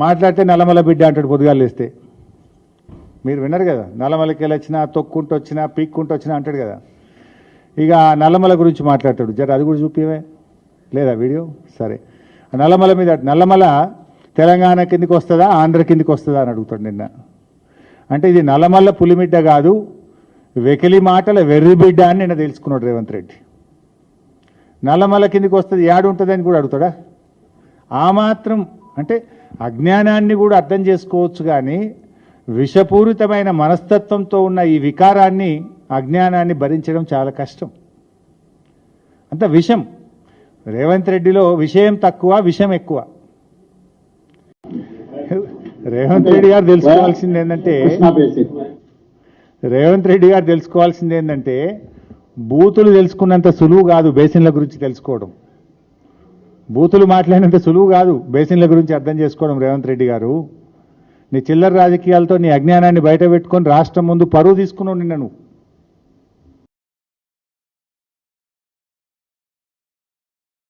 మాట్లాడితే నల్లమల బిడ్డ అంటాడు పొద్దుగాలు లేస్తే. మీరు విన్నారు కదా, నల్లమలకి వచ్చినా తొక్కుంటూ వచ్చినా పీక్కుంటూ వచ్చినా అంటాడు కదా. ఇక నల్లమల గురించి మాట్లాడతాడు, జర అది కూడా చూపివే లేదా వీడియో. సరే, నల్లమల మీద, నల్లమల తెలంగాణ కిందికి వస్తుందా ఆంధ్ర కిందికి వస్తుందా అని అడుగుతాడు నిన్న. అంటే ఇది నల్లమల్ల పులిమిడ్డ కాదు, వెకిలి మాటల వెర్రి బిడ్డ అని నిన్న తెలుసుకున్నాడు రేవంత్ రెడ్డి. నల్లమల్ల కిందికి వస్తుంది యాడు ఉంటుందని కూడా అడుగుతాడా? ఆ మాత్రం అంటే అజ్ఞానాన్ని కూడా అర్థం చేసుకోవచ్చు, కానీ విషపూరితమైన మనస్తత్వంతో ఉన్న ఈ వికారాన్ని, అజ్ఞానాన్ని భరించడం చాలా కష్టం. అంత విషం. రేవంత్ రెడ్డిలో విషయం తక్కువ, విషం ఎక్కువ. రేవంత్ రెడ్డి గారు తెలుసుకోవాల్సింది ఏంటంటే బూతులు తెలుసుకున్నంత సులువు కాదు బేసిన్ల గురించి తెలుసుకోవడం. బూతులు మాట్లాడినంత సులువు కాదు బేసిన్ల గురించి అర్థం చేసుకోవడం. రేవంత్ రెడ్డి గారు, నీ చిల్లర రాజకీయాలతో నీ అజ్ఞానాన్ని బయట పెట్టుకొని రాష్ట్రం ముందు పరువు తీసుకున్నావు నిన్న నువ్వు.